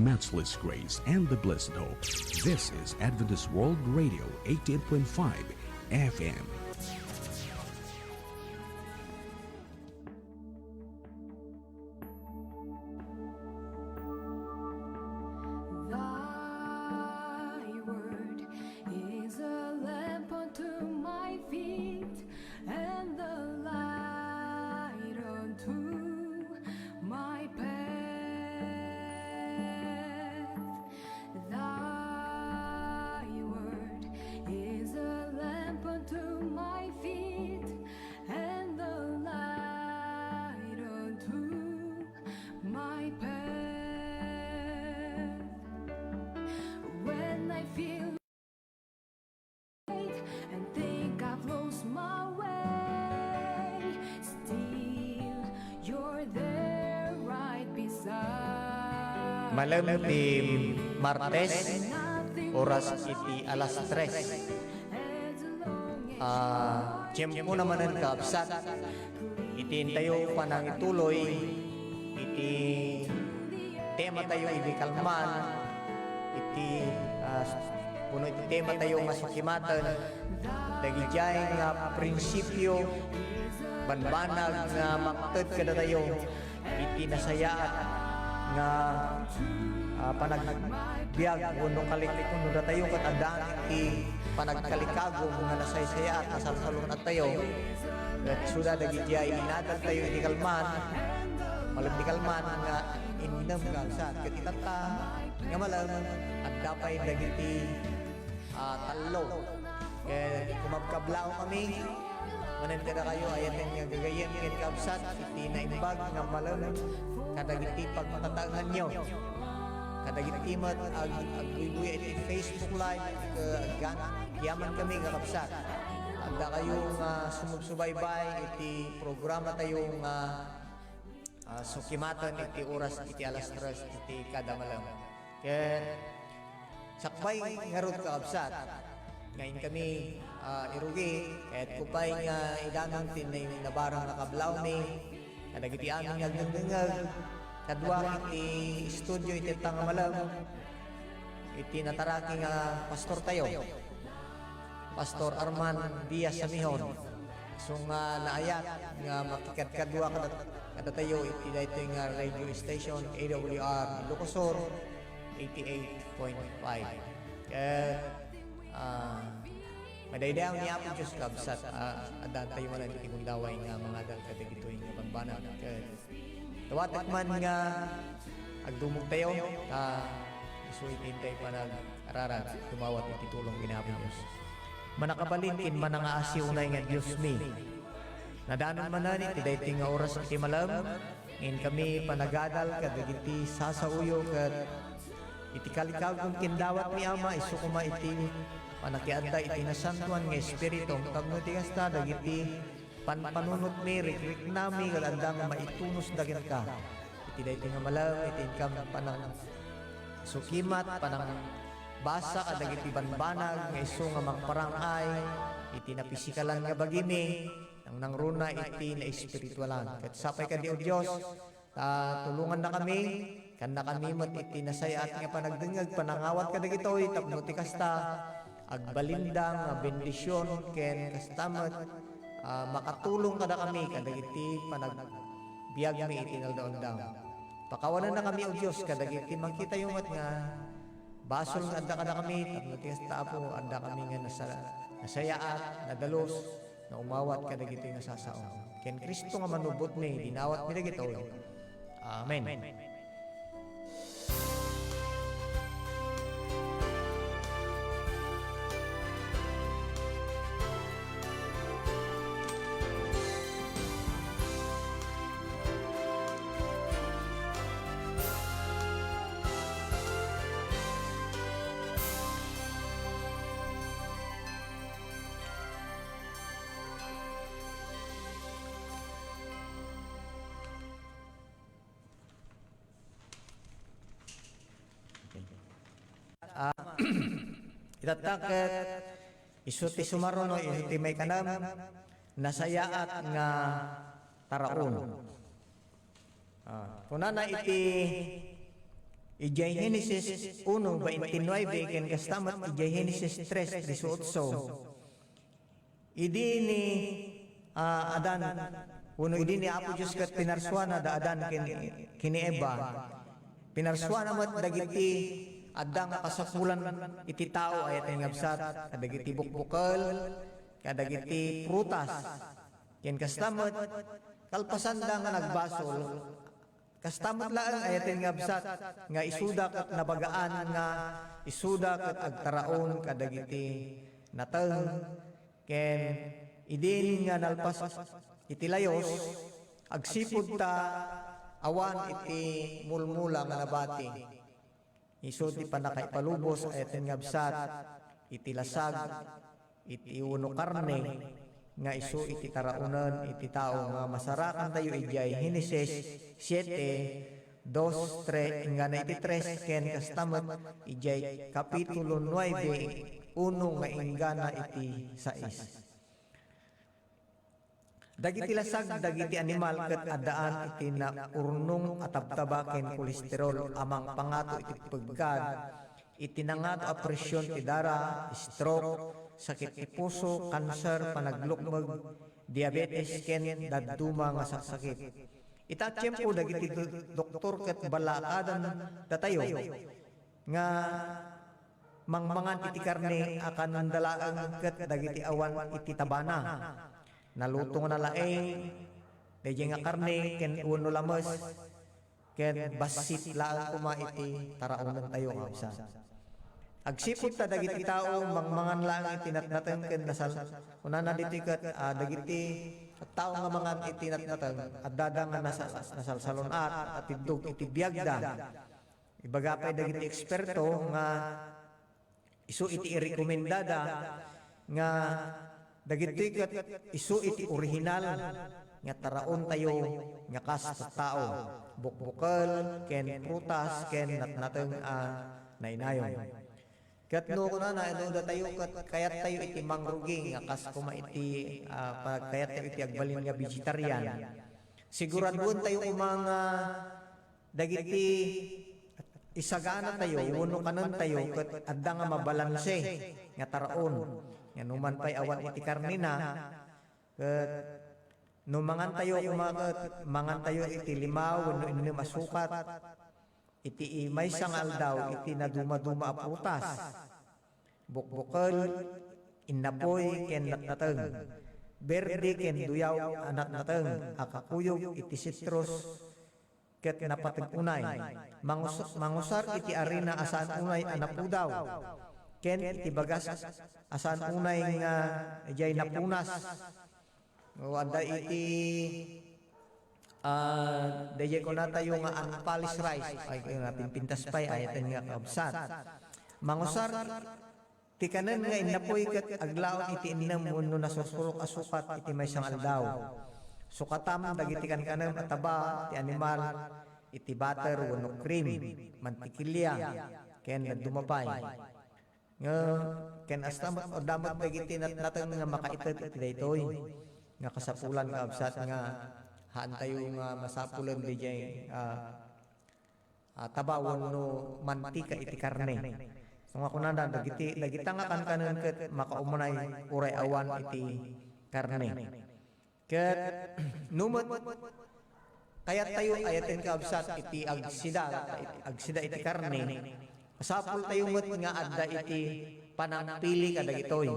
matchless grace, and the blessed hope. This is Adventist World Radio 88.5 FM. Thy word is a lamp unto my feet and the light unto my path. Thy word is a lamp unto my feet and the light unto my path. When I feel and think I've lost my way, still you're there right beside. Malam di Martes, oras iti alas 3. Tiyempo naman ang kaabsat. Iti tayo panang ituloy. Iti tema tayo ibikalman. Iti puno iti tema tayo masukimatan. Dagijay nga prinsipyo banbanag nga makted kada tayo. Iti nasayaat nga panagbiag kuno kaliklik kuno da tayo ket adang iti panagkalikago nga nasaysaya at nasalsalon at tayo ket suda dagiti inadal tayo iti kalman malam di kalman nga ininam kalsat ket itata nga malam at dapay dagiti tallo ket kumagkablao kami manen kada kayo ayaten nga gagayen ket kabsat iti naimbag nga malam kadagiti pagmatatangan nyo kadagiti mat agbuy iti Facebook Live kiyaman kami kakapsat anda kayong sumubsubaybay iti programa tayong sukimatan iti oras iti alas 3 iti kada malam ket sakbay nga rod kakapsat ngayon kami irugi ket kupay nga idangan tinay nabarang nakablaw ni kadagiti aming agdengdengag kadwa iti studio iti tangamalam iti nataraki nga pastor tayo Pastor Arman Diaz Samihon so nga naayat nga makikadkadwa kada tayo iti dayto nga radio station AWR Ilocosur 88.5 ket madaydayaw ni Apo Diyos kabsat adan tayo man iti gundaway nga mga dal kadagitoy nga banbanag ket tawatek man nga agdumog tayo isuit intay panag-araran tumawat iti tulong ni Apo Diyos manakabalinkin man nga asiw na nga Diyos mi nadanon man iti dayto nga oras iti malam ngin kami panagadal kadagiti sasauyo ket iti kalikagong kindawat ni Ama isu kuma iti panakiadda iti nasantuan nga espiritu tagno ti kasta dagiti panpanunot mi rikrik nami kalandang maitunos dagit ka iti dayto nga malam iti inkam panang sukimat panang basa kadagiti banbanag nga isu nga magparangay iti napisikalan nga bagimi nang nangruna iti na espiritualan ket sapay kadi o Dios tulungan na kami kanda kami mat iti nasayaat nga panagdengeg panangawat kadagitoy tapno ti kasta agbalindang nga bendisyon ken kastamat makatulong kada kami kadagiti panagbiag mi iti naldaondang pakawanan na kami o Dios kadagiti makita yung nga basol nga adda kada kami tapno ti kasta Apo adda kami nga nasayaat nadalos na umawat kadagiti nga sasaong ken Kristo nga manubot mi dinawat mi dagitoy amen. Itatakit isuti sumarono iti may kanam nasayaat nga taraon. Kunana iti ijay Genesis 1:29 ken kastamat ijay Genesis 3:18. Idi ni Adan uno idi ni Apo Diyos kat pinarswana da Adan kini Eva. Pinarswana mat dagiti adda nga kasapulan iti tao ayat nga absat kadagiti bukbukal kadagiti prutas ken kastamat kalpasan da nga nagbasol kastamat laang ayat nga absat nga isuda kat nabagaan nga isuda kat agtaraon kadagiti nateng ken idin nga nalpas iti layos agsipud ta awan iti mulmula nga nabati isod ti panakaipalubos ayat nga absat iti lasag iti uno karne nga isu iti taraunan iti tao nga masarakan tayo ijay Genesis 7:2-3 nga na iti 3 ken kastamat ijay kapitulo 9 uno nga ingana iti 6. Dagiti lasag dagiti animal ket addaan iti naurnong atabtaba ken kolesterol amang pangato iti peggad iti nangato a presyon ti dara, stroke, sakit ti puso, kanser, panaglukmeg, diabetes ken dadduma nga saksakit. Ita tiyempo dagiti doktor ket balakadan datayo nga mangmangan iti karne akan nandalaang ket dagiti awan iti tabana. Naluto nga nalaeng deje nga karne ken uno lames ken basit laang kuma iti taraunan tayo nga usa. Agsipud ta dagiti tao mangmangan laang iti natnateng ken nasal unana diti ket dagiti tao nga mangan iti natnateng addada nga nasalsalunat at tidog iti biagda. Ibagapay dagiti eksperto nga isu iti irekomendada nga dagiti ket isu iti original nga taraon tayo nga kas tao bukbukal ken prutas ken natnateng nainayon ket no kunana eno da tayo ket kayat tayo iti mangrugi nga kas kuma iti kayat tayo iti agbalin nga vegetarian siguraduon tayo mga dagiti isagana tayo wenno kanen tayo ket adda nga mabalanse nga taraon nga numan pay awan iti karne na ket no mangan tayo umaket mangan tayo iti limaw wenno inom asukat iti may sangal daw iti naduma-duma a prutas bukbukal inapoy ken natnateng berde ken duyaw anatnateng akakuyog iti citrus ket napateg-unay mangusar iti arena asaan unay anapudaw ken iti bagas asan unay nga ijay napunas o adda iti deje ko na tayo nga unpolished rice ay nga pinpintas pay ayaten nga kabsat mangusar ti kanen nga inapoy ket aglaon iti innem wenno nasusurok asukat iti maysa nga aldaw sukatam dagiti kanen ataba ti animal iti butter wenno cream mantikilya ken dumapay nga ken astamat o damat dagiti natnateng nga makaited iti daytoy nga kasapulan nga absat nga haan tayo nga masapulan dijay tabawon no mantika iti karne so nga kunanda dagiti nga kankanen ket makaumunay uray awan iti karne ket numot kayat tayo ayaten ka absat iti agsida iti karne masapul tayo met nga adda iti panangpili kadagitoy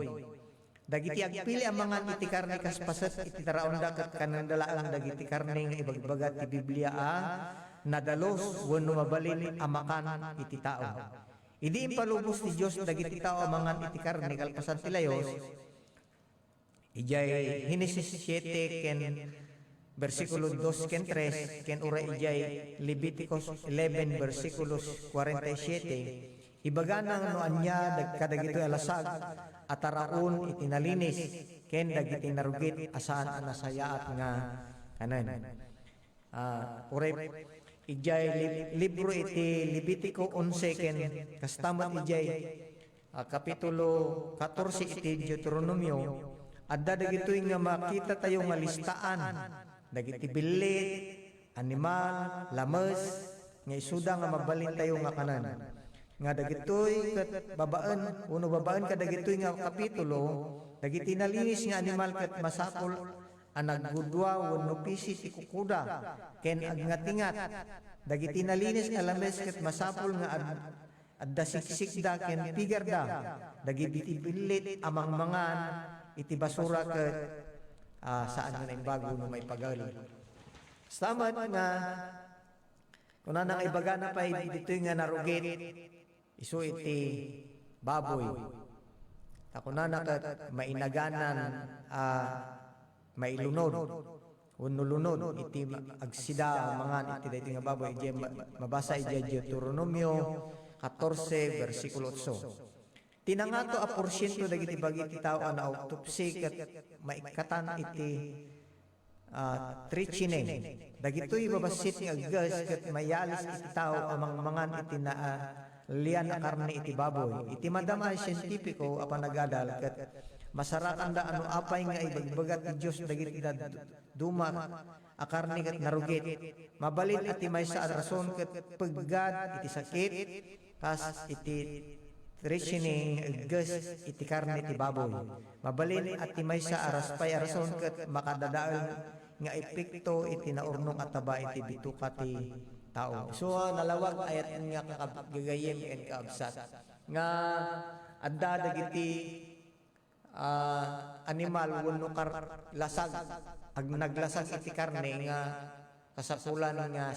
dagiti agpili ang mga iti karne kaspaset iti taraon ket kanandalaang dagiti karne nga ibagbagat ti Biblia nadalos wenno mabalin amakan iti tao idi impalubos ti Dios dagiti tao amangan iti karne kalpasan ti layos ijay Genesis 7 ken versikulo 2 ken 3 ken ura ijay Leviticus 11 versikulos 47 ibagana no anya kadagito alasag ataraon iti nalinis ken dagiti narugit asaan nasayaat nga kanen uray ijay libro iti Levitico 11 ken kastamat ijay kapitulo 14 iti Deuteronomio adda dagitoy nga makita tayo nga listaan dagiti bilit animal lames nga isuda nga mabalin tayo nga kanan. Nga dagitoy ket babaan, uno babaan ka dagitoy nga kapitulo, dagiti nalinis nga animal ket masapol ang naggudwa wenno pisi ti kukuda ken agngatingat. Dagiti nalinis nga lames ket masapol nga adda siksikda ken pigarda. Dagiti bilit amang mangan iti basura ket saan nga bago no may pagali. Stamat nga kuna nang ibaga na pa dito nga narugit isu iti baboy. Kuna na ket mainaganan mailunod unulunod iti agsida mangan iti daytoy nga baboy. Ije mabasa iti Deuteronomio 14 versikulo 8. Tinangato a porsyento dagiti bagiti tao na autopsy ket maikatan iti trichine. Dagitoy babasit nga gas ket mayalis iti tao amang mangan iti lian a karne iti baboy. Iti madama siyentipiko apan nagadal ket masarakan da ano apay nga ibagbagat ti Dios dagiti duma a karne ket narugit. Mabalin iti maysa a rason ket peggad iti sakit kas iti trichining gas iti karne iti baboy. Mabalin iti maysa a raspay a rason ket makadadael nga epekto iti naurnong ataba iti bituka ti tao. So nalawag ayat nga kakagayem ken kaabsat nga adda dagiti animal wenno lasag ag naglasag iti karne nga kasapulan nga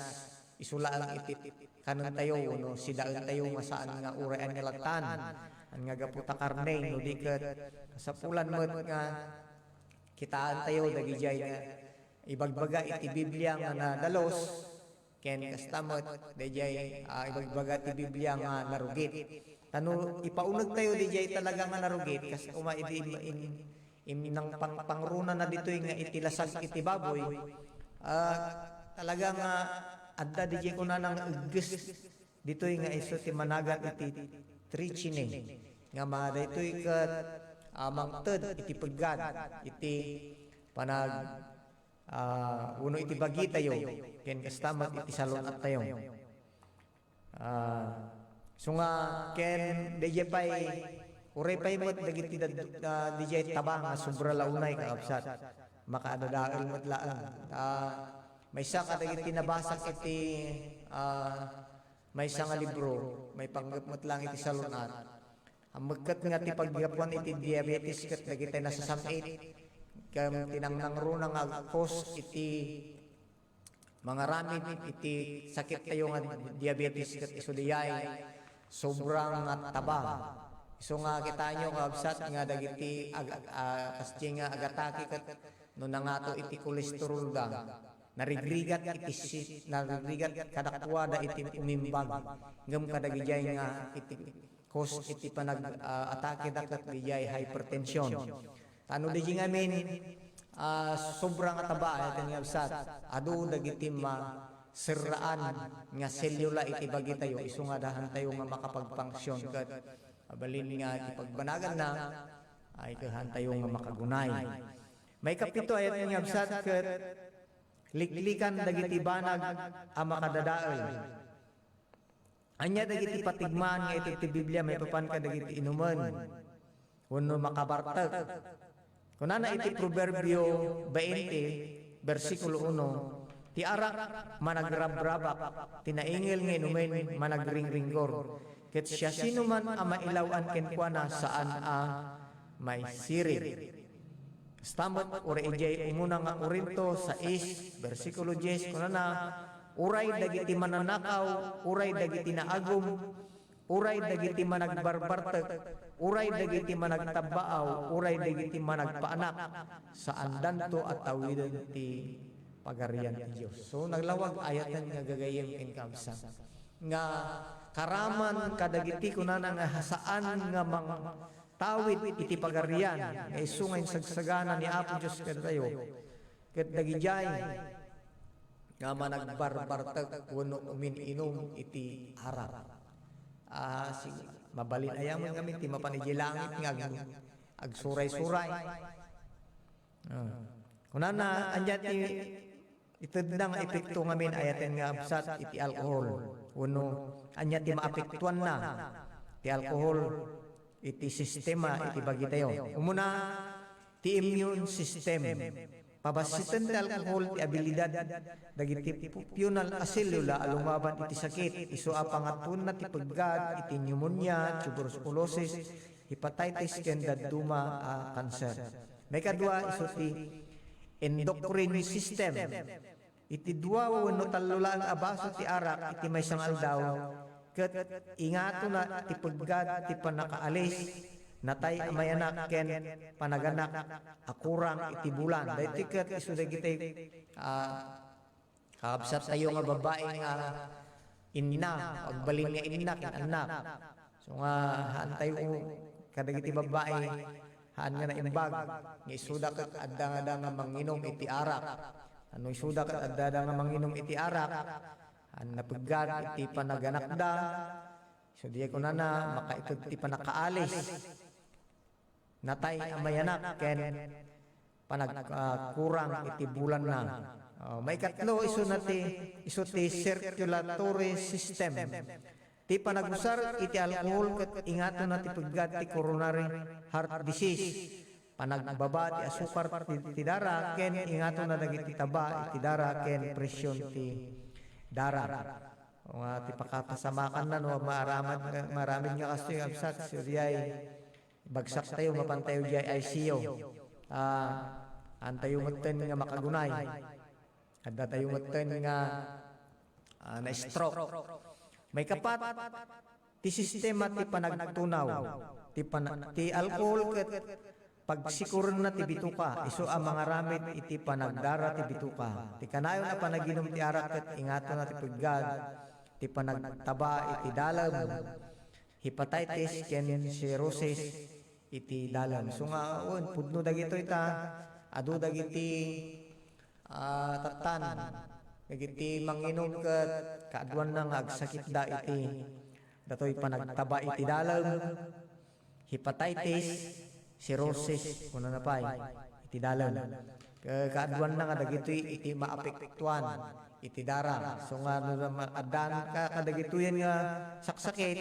isulaan iti kanon tayo no sidaen tayo nga saan nga urayan nga lagtan an nga gaputa karne no diket kasapulan met nga kitaan tayo dagijay nga ibagbaga iti Biblia nga nadalos ken kastamot dayjay ibagbaga iti Biblia nga narugit. Tano ipauneg tayo dayjay talaga nga narugit kas uma idi nang pangruna na ditoy nga iti lasag iti baboy. Talaga nga adda dayjay kuna nang ugges ditoy nga isu ti managan iti trichine nga daytoy ket mangted iti peggad iti panag uno iti bagi tayo ken kastamat iti salunat tayo. So nga ken dayjay pay uray pay met dagiti dayjay tabang nga sobra launay kaabsat makaadadael met laeng. Maysa ka dagiti nabasa iti maysa nga libro may panggepmet lang iti salunat. Amegket nga ti paggapuan iti diabetes ket dagiti nasasamit kam tinangnang runa nga cause iti mga ramid iti sakit tayo nga diabetes ket isu diyay sobrang taba. Isu nga kita nyo kaabsat nga dagiti kasdi nga agatake ket no nangato iti kolesterol da narigrigat iti narigrigat kadakwada iti umimbag ngem kadagijay nga iti cause iti panag atake da ket dijay hypertension. Tano di ngamin sobrang ataba iti nga absat adu dagiti serraan nga selula iti bagi tayo isu nga dahan tayo nga makapagpunksyon ket abalin nga iti pagbanagan na ay kahan tayo nga makagunay. May kapito ayat nga absat ket liklikan dagiti banag a makadadael. Anya dagiti patigmaan nga iti Biblia may papan ka dagiti inuman wenno makabarteg. Kunana iti Proverbio 20 versikulo 1 ti arak managrabrabak tinaingil nga inumen managringringgor ket siya sino man a mailawan ken kuana saan may sirig. Stamot ore ijay umuna nga Korinto 6 versikulo 10 kunana uray dagiti mananakaw uray dagiti naagum uray dagiti managbarbarteg, uray dagiti managtabaaw, uray dagiti managpaanak, saan danto at tawidan ti pagarian ti Dios. So naglawag ayatan nga gagayem ken kamsa. Nga karaman kadagiti kunana nga saan nga mga tawid iti pagarian nga isu nga sagsagana ni Apo Dios kadayo. Ket dagijay nga managbarbarteg wenno umin-inom iti arak. Mabalin ayamon kami ti mapaniji langit nga agsuray-suray. Kunana anya ti Ito na nga epekto ngamin ayaten nga absat iti alcohol. Uno, anya ti maapektuan na ti alcohol iti sistema iti bagi tayo. Umuna, ti immune system. Pabasitan ti alcohol ti abilidad dagiti pupyonal a selula alumaban iti sakit. Isu a pangatun na ti paggad iti pneumonia, tuberculosis, hepatitis ken dadduma a cancer. May kadua isu ti endocrine system. Iti dua wenno tallulaan abaso ti arak iti maysang aldaw ket ingato na ti peggad ti panakaalis natay amayanak ken panaganak akurang iti bulan. Daytoy ket isu dagiti kaabsat tayo nga babae nga inna pagbalin nga inna ken anak. So nga haan tayo kadagiti babae haan nga naimbag nga isuda ket adda nga manginom iti arak. Ano isuda ket adda nga manginom iti arak napagad iti panaganak da. So diya ko na makaikot iti panakaalis natay amayanak ken panagkurang iti bulan na. May katlo isu ti circulatory system. Ti panagusar iti alcohol ket ingato na ti paggat ti coronary heart disease. Panagbaba ti asukar ti dara ken ingato na dagiti taba iti dara ken presyon ti dara. O nga ti pakapasamakan na no maramid nga kastoy absat suryay bagsak tayo mapantayo di ICU. Antayo maten nga makagunay. Adda tayo maten nga na stroke. May kapat ti sistema ti panagtunaw ti alcohol ket pagsikuron na ti bituka isu ang mga ramid iti panagdara ti bituka. Ti kanayon na panaginom ti arak ket ingato na ti peggad ti panagtaba iti dalam hepatitis ken cirrhosis iti dalam. So nga pudno dagito ita adu dagiti tatan dagiti manginom ket kaaduan na nga agsakit da iti datoy panagtaba iti dalam hepatitis cirrhosis kuno na pay iti dalan kaaduan na nga dagitoy iti maapektuan iti dara. So nga adan ka kadagitoyan nga saksakit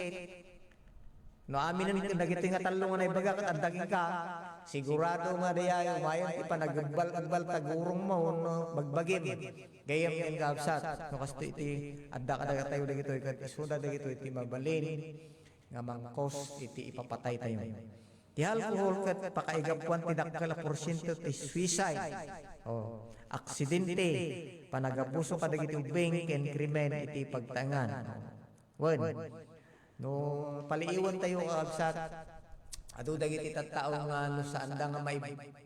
no amin na dagitoy nga tallo nga naibaga ket addaging ka sigurado nga dayayo mayon ti panagbal tagurong mo no bagbagim gayam ken kaabsat no kasto iti adda ka tayo dagitoy ket isuda dagitoy iti mabalin nga mangkos iti ipapatay tayo. Ti alcohol ket pakaigapuan ti dakkel a porsyento ti suicide. Aksidente, panagapuso kadagiti ubing ken krimen iti pagtangan. Wen. No paliiwan tayo kaabsat adu dagiti tattao nga no saan da nga may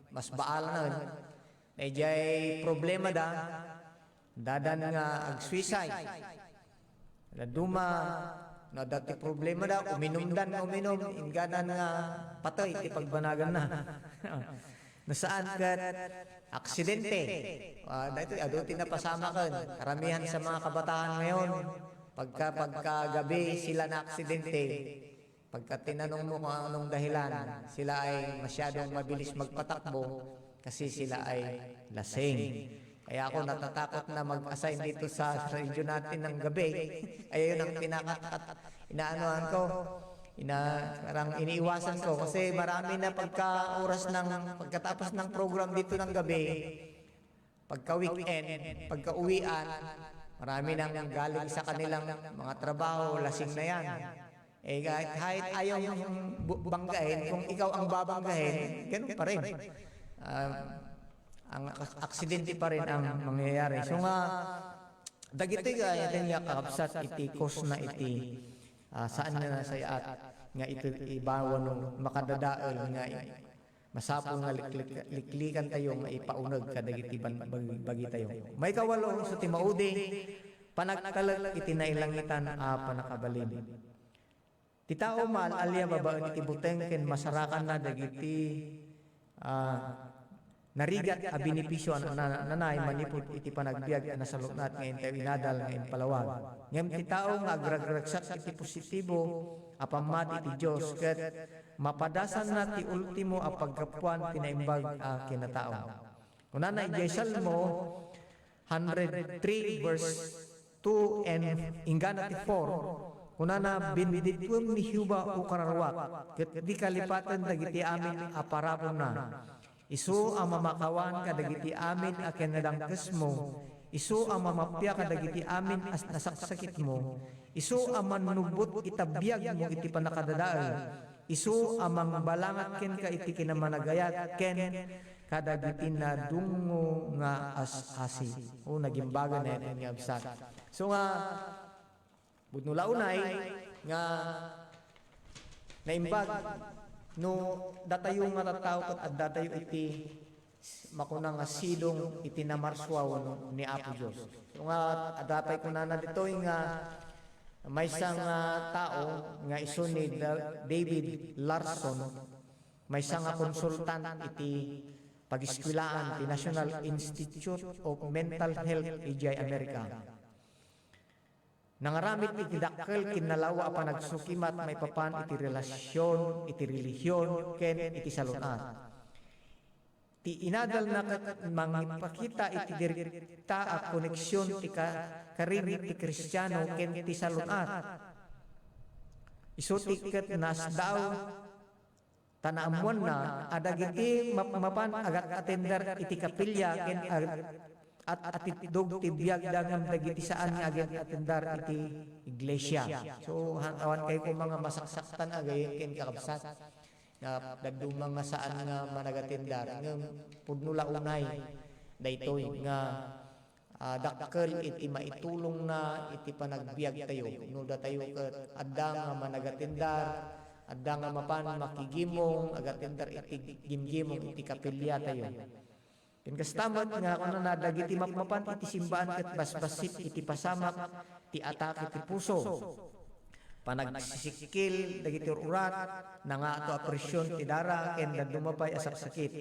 mas baal na medjay problema da dadan nga ag-suicide. Duma na dati problema daw, uminom inganan nga patay, ti pagbanagan na. Nasaan kat aksidente. Dito, aduti na pasama kan. Karamihan sa mga kabataan ngayon, pagkagabi sila na aksidente, pagka tinanong mo kung anong dahilan, sila ay masyadong mabilis magpatakbo kasi sila ay lasing. Kaya ako natatakot na mag-assign dito sa radio natin ng gabi. Ayun ang inaanohan ko. Parang iniiwasan ko. Kasi marami na pagkatapos ng program dito ng gabi, pagka-weekend, pagka-uwian, marami nang galing sa kanilang mga trabaho, lasing na yan. Kahit ayaw yung banggahin, kung ikaw ang babanggahin, ganun pa rin. Ang aksidente pa rin ang mangyayari. So nga, dagiti gaya din nga kakabsat iti kos na iti saan na nasayat nga ito ibawan ng makadadaol nga masapol nga liklikan tayo nga ipaunag kadagiti bagi tayo. May kawalo sa timaudi, panagkalag iti nailangitan panakabalin. Ti tao mal alya babaen iti buteng ken masarakan na dagiti narigat a benepisyo nanay manipod iti panagbiag na salunat ngayon tayo inadal ngayon palawag. Ngayon ti tao nga agragragsak iti positibo apamat iti Diyos ket mapadasan na ti ultimo a pagkapuan tinaimbag kinatao. Kuna na ijay salmo 103 verse 2 and ingana ti 4, kunana benedictum ni Hiuba o kararwak, ket di kalipatan dagiti amin aparapon na. Isu ang mamakawan kadagiti amin a kinadangkes mo, isu ang mamapya kadagiti amin as nasaksakit mo, isu ang manubot itabiyag mo iti panakadadaal, isu ang mangbalangat ken ka iti kinamanagayat ken kadagiti na dungo nga as-asi. O nagimbaga na yan nga absat. So nga budno launay nga naimbag no datayo nga tattaw ket adda tayo iti makuna nga sidong iti namarswaw no, ni Apo Dios. So nga adatay kunana ditoy nga may isang tao nga iso ni David Larson, may isang konsultant iti pag-iskwilaan ti National Institute of Mental Health iti Amerika. Nangaramit iti dakkel kinalawa pa nagsukimat may papan iti relasyon, iti relihiyon, ken iti salunat. Ti inadal na mangipakita iti direkta at koneksyon ti karimit ti Kristiyano ken ti salunat. Isu tiket nas daw tanaamuan na adagiti mapan agat atender iti kapilya ken at atitdog ti biag dagam dagiti saan nga agat atender iti iglesia. So awan kay ko mga masaksaktan agay ken kakabsat nga dagdumang nga saan nga managatendar nga pudno launay daytoy nga dakkel iti maitulong na iti panagbiag tayo no datayo ket adda nga managatendar, adda nga mapan makigimong agatendar iti gimgimong iti kapilya tayo. Ken kastamot nga kuno na dagiti mapmapan iti simbaan ket basbasit iti pasamak ti atake ti puso. Panagsisikil dagiti urat na nga ato apresyon ti dara ken dumapay asaksakit.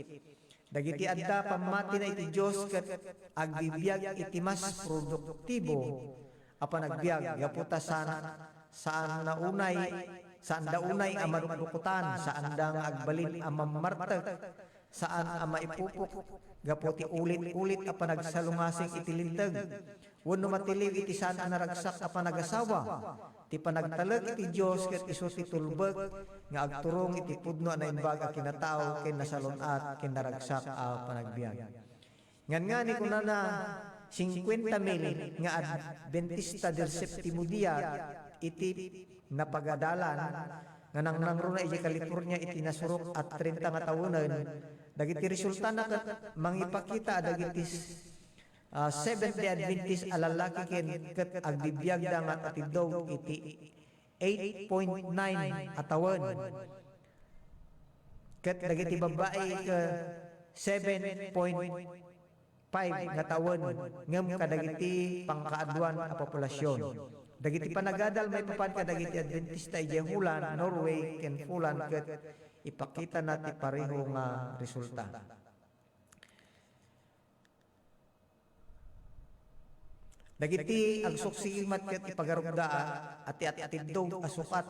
Dagiti adda pamati na iti Dios ket agbibiyag iti mas produktibo a panagbiag gaputa saan daunay a madukutan, saan da nga agbalin a mamarteg, saan a maipupok gaputi ulit-ulit a panagsalungasing iti linteg. Wenno matiliw iti saan a naragsak a panagasawa, ti panagtalag iti Dios ket isu ti tulbek nga agturong iti pudno a naimbag a kinatao ken nasalunat ken naragsak a panagbiag. Ngan ni kunana 50,000 nga Adventista del Septimo Dia iti napagadalan nga nangruna iti California iti nasurok at 30 nga tawonen. Dagiti resulta na mangipakita dagiti Seventh-day Adventist alalaki ket agbibiyag da nga atidog iti 8.9 atawan. Ket dagiti babae ke 7.5 nga tawen ngem kadagiti pangkaadwan a populasyon. Dagiti panagadal may papan kadagiti Adventista iti Hulan, Norway ken Fulan ket ipakita nati pareho nga resulta. Dagiti agsuksimat ket ipagarugdaa ati atidog asukat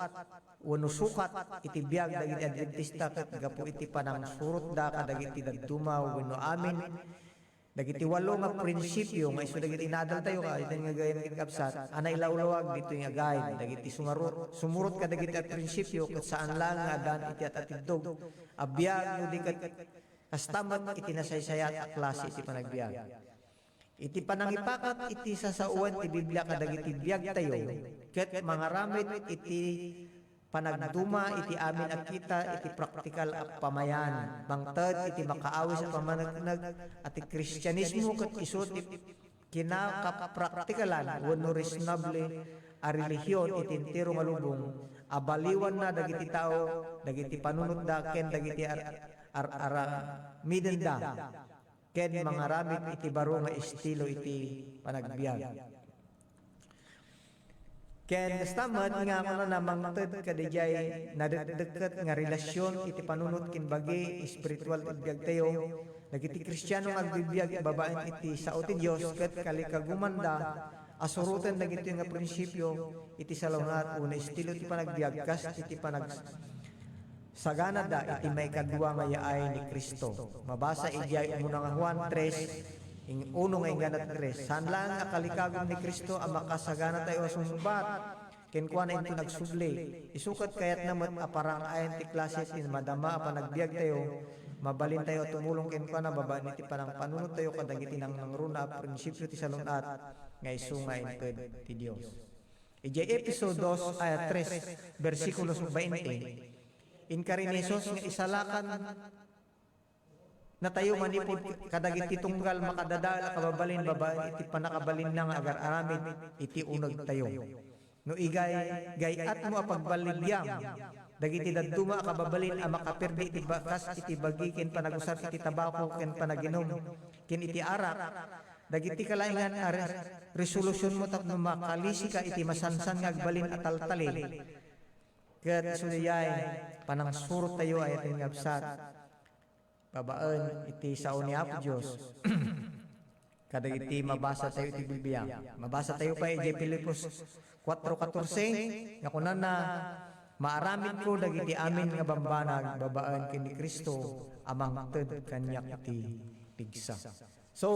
wenno sukat iti biag dagiti Adventista ket gapu iti panangsurot da kadagiti daduma wenno amin. Dagiti walo nga prinsipyo nga isu dagiti inadal tayo ka iti nga gayem iti kapsat ana ilawlawag dito nga gayem dagiti sumurot ka dagiti prinsipyo ket saan lang nga dan iti atidog a biag no di ket kastamat iti nasaysayat a klase iti panagbiag. Iti panangipakat iti sasauan ti Biblia kadagiti biag tayo ket mangaramid iti panagduma iti amin at kita iti praktikal a pamayan bangted iti makaawis a pamanagnag at Kristyanismo ket isu ti kinakapraktikalan wenno reasonable a relihiyon iti entero nga lubong abaliwan na dagiti tao dagiti panunot da ken dagiti miden da ken mangaramid iti baro nga estilo iti panagbiag. Ken kastamad nga kuno na mangted kadijay nadagdagket nga relasyon iti panunot ken bagi espiritual iti biag tayo dagiti Kristiyano nga agbibiyag babaen iti sao ti Dios ket kalikagumanda asuruten dagiti nga prinsipyo iti salungat una estilo ti panagbiag kas iti sagana da iti may kadua nga yaay ni Kristo. Mabasa ijay umuna nga Juan 3 ing uno nga inganat tres sanlang nga kalikagom ni Kristo ang makasagana tayo sumbat ken kuan ito nagsubli isukat kayat namat aparang ayan ti klase in madama pa nagbiag tayo mabalin tayo tumulong ken kuan babaan iti parang panunod tayo kadagiti nang nangruna prinsipyo ti salunat nga isu nga inted ti Dios. Ijay episode 2 ayat 3 versikulo 20 inkarinisos nga isalakan na tayo manipod kadagiti tunggal makadadala kababalin babae iti panakabalin na nga agar aramid iti unag tayo. No igay gayat mo apagbaligyan dagiti dadduma kababalin a makaperdi iti bakas iti bagi ken panagusar iti tabako ken panaginom ken iti arak dagiti kalaingan resolusyon mo tapno makalisi ka iti masansan nga agbalin at taltalin ket sudayay panangsurot tayo ay ating ngabsat babaan iti sao ni Apo Dios kadagiti mabasa tayo iti Biblia mabasa tayo pa iti Filipos 4:14 nga kunan na maaramid ko dagiti amin nga bambanag babaan ken ni Kristo amang ted kanyak iti pigsa. So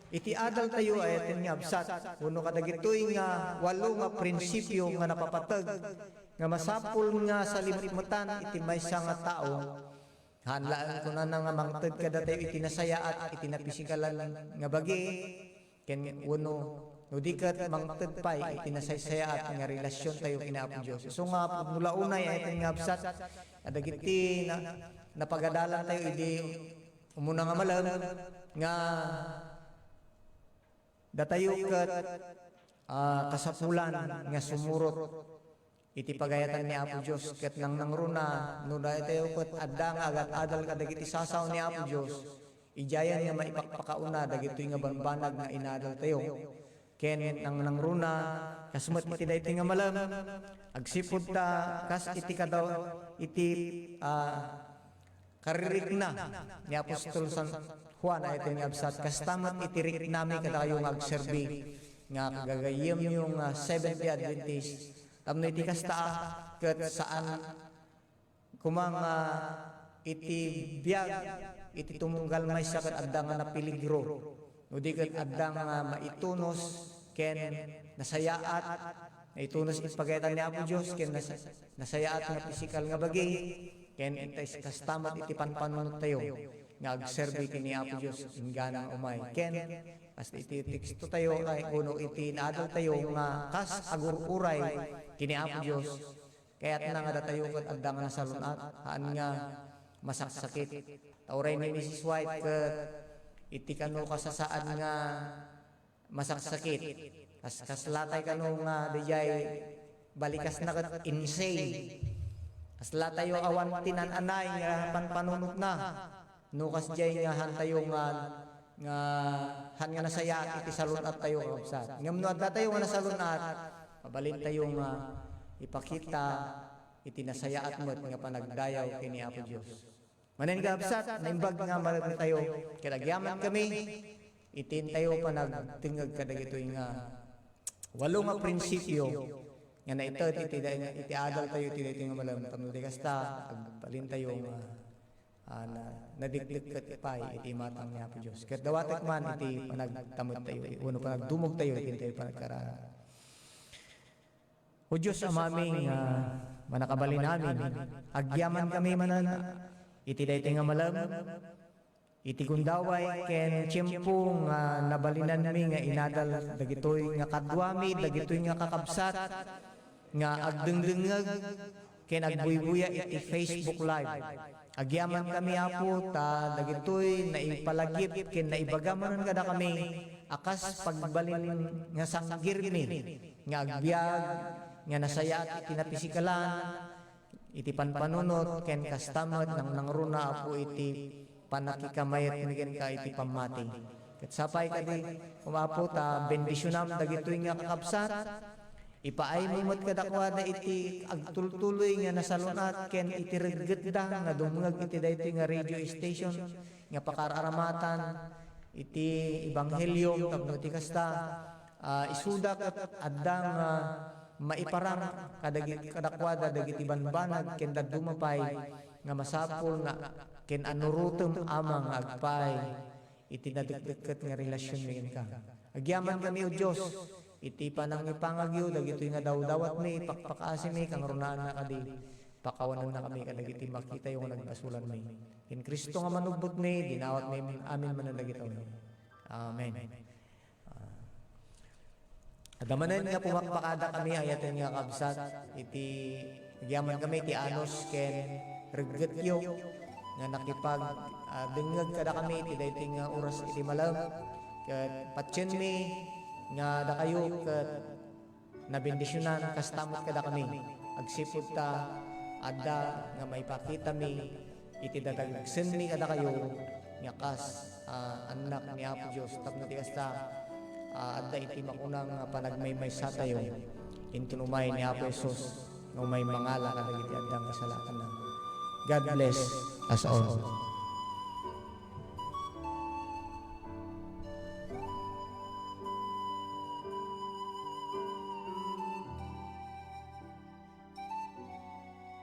iti adal tayo ay atin nga absat kuno kadagitoy nga walo nga prinsipyo nga napapatag nga masapul nga sa limutan iti maysa nga tao hanlaan ko na nga mangted kada tayo iti nasayaat iti napisikalan nga bagi ken uno no dikat mangted pay iti nasaysayaat nga relasyon tayo kina Apo Dios. So nga mula unay ay atin nga absat kadagiti napagadalan tayo idi umuna nga malam nga datayo ket kasapulan nga sumurot iti pagayatan ni Apo Dios ket nang nangruna no datayo ket adda nga agat adal kadagiti sasaw ni Apo Dios ijayan nga maipakpakauna dagitoy nga banbanag nga inadal tayo ken nang nangruna kasmet iti daytoy nga malam agsipud ta kas iti kadaw iti karirikna ni Apostol San Juan ay ito nga absat kastamat itirik nami kadayo nga agserbi nga kagagayem yung Seventh-day Adventist tamno iti kasta ket saan kumang iti biag iti tumunggal maysa ket adda nga napiligro no di ket adda nga maitunos ken nasayaat naitunos iti pagayatan ni Apo Dios ken nasayaat nga pisikal nga bagi ken itais kastamat iti panpanunot tayo nga agserbi kini Apo Dios ingganang umay ken as iti teksto tayo ay kuno iti naadal tayo nga kas agururay kini Apo Dios kaya't na nga tayo ket adda nga nasalunat haan nga masaksakit tauray ni Mrs. White ket iti kano kasasaan nga masaksakit kaslatay kano nga dijay balikas na ket insane asla tayo awan tinananay nga panpanunot na no kasjay nga han tayo nga han nga nasaya iti salunat tayo kabsat ngem no adda tayo nga nasalunat mabalin tayo nga ipakita iti nasayaat met nga panagdayaw kini Apo Dios manen kabsat naimbag nga malagna tayo kadagyaman kami itin tayo panagtingag kadagitoy nga walo nga prinsipyo nga naited iti adal tayo iti nga malam tamno di kasta agbalin tayo nga nadikdik ket pay iti matang ni Apo Dios ket dawatek man iti panagtamod tayo uno panagdumog tayo iti tayo panagkaraan o Dios amaming manakabalin namin agyaman kami manan iti daytoy nga malam iti gundaway ken tiempo nga nabalinan mi nga inadal dagitoy nga kadwami dagitoy nga kakabsat nga agdengdengeg ken agbuybuya iti Facebook live agyaman kami Apo ta dagitoy naipalagip ken naibagamanon kada kami akas pagbalin nga sanggirmi nga agbiag nga nasayaat iti napisikalan iti panpanunot ken kastamad nang nangruna Apo iti panakikamayat ken ka iti pamati ket sapay kadi umapo ta bendisyonam dagitoy nga kakabsat ipaay mo met kadakwada iti agtultuloy nga nasalunat ken iti reggetda nga dumungag iti daytoy nga radio station nga pakararamatan iti ebanghelyo tapno iti kasta isuda ket adda nga maiparang kadakwada dagiti banbanag ken dadumapay nga masapol nga ken anurutem amang agpay iti nadagdagat nga relasyon mi ka. Agyaman kami o Diyos, iti panang ipangagyo, dagito nga daw-dawat mi, pakpakasi mi, kang runaan na kadi, pakawanan na kami, kadagiti makita yung nagpasulan mi. In Kristo nga manugbot mi, dinawat mi, amin manalagitaw mi. Amen. Adamanan nga pumakpakada kami, ayatin nga kabsat, iti, agyaman kami, iti anos, ken reggetyo, nga nakipag, dengag kada kami, iti dahiting nga oras, iti malam, kat patyen mi, nga da kayo, kat nabindisyonan, kastamot kada kami, agsipod ta, ada, nga may pakita mi, iti dadagsen mi kada kayo, nga kas, anak ni Apo Diyos, tapno ti kasta, adda iti makunang panagmaymay sa tayo, intinumay ni Apo Jesus, nga may mangala kadagiti addang kasalakan na. God bless us all.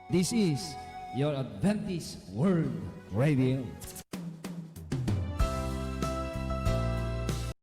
This is your Adventist World Radio.